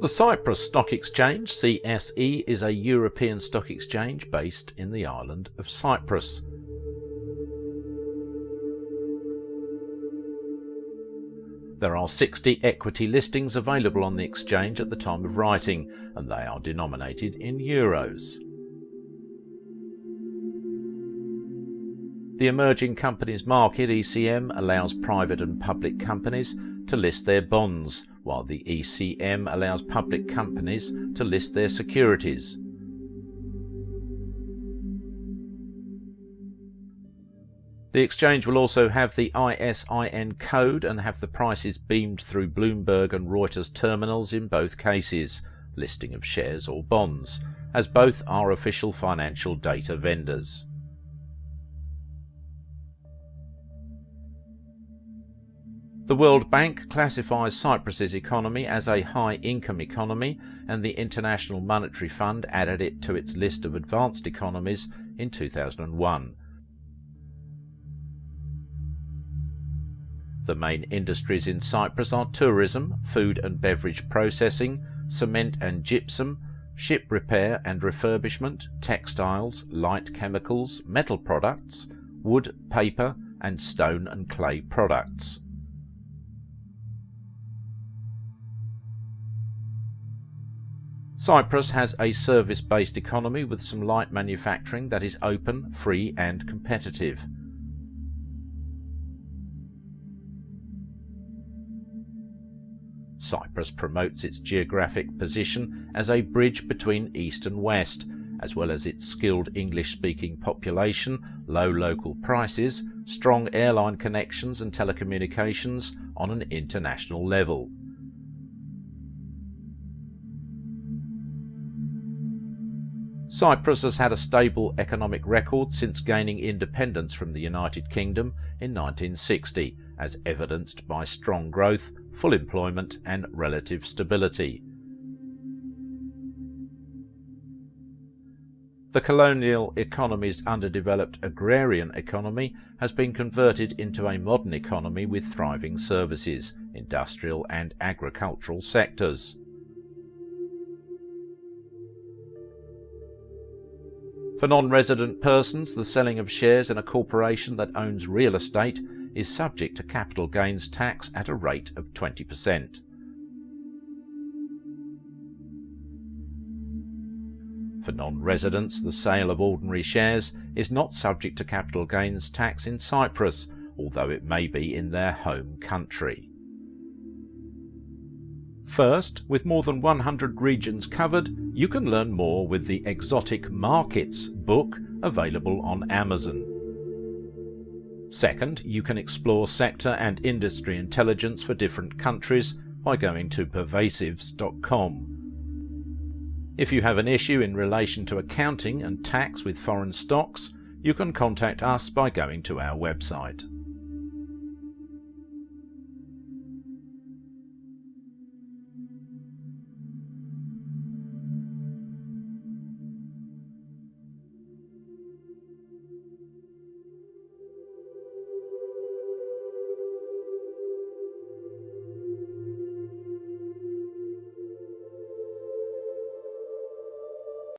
The Cyprus Stock Exchange, CSE, is a European stock exchange based in the island of Cyprus. There are 60 equity listings available on the exchange at the time of writing, and they are denominated in euros. The Emerging Companies Market, ECM, allows private and public companies to list their bonds, while the ECM allows public companies to list their securities. The exchange will also have the ISIN code and have the prices beamed through Bloomberg and Reuters terminals in both cases, listing of shares or bonds, as both are official financial data vendors. The World Bank classifies Cyprus's economy as a high-income economy, and the International Monetary Fund added it to its list of advanced economies in 2001. The main industries in Cyprus are tourism, food and beverage processing, cement and gypsum, ship repair and refurbishment, textiles, light chemicals, metal products, wood, paper, and stone and clay products. Cyprus has a service-based economy with some light manufacturing that is open, free and competitive. Cyprus promotes its geographic position as a bridge between East and West, as well as its skilled English-speaking population, low local prices, strong airline connections and telecommunications on an international level. Cyprus has had a stable economic record since gaining independence from the United Kingdom in 1960, as evidenced by strong growth, full employment and relative stability. The colonial economy's underdeveloped agrarian economy has been converted into a modern economy with thriving services, industrial and agricultural sectors. For non-resident persons, the selling of shares in a corporation that owns real estate is subject to capital gains tax at a rate of 20%. For non-residents, the sale of ordinary shares is not subject to capital gains tax in Cyprus, although it may be in their home country. First, with more than 100 regions covered, you can learn more with the Exotic Markets book available on Amazon. Second, you can explore sector and industry intelligence for different countries by going to pervasives.com. If you have an issue in relation to accounting and tax with foreign stocks, you can contact us by going to our website.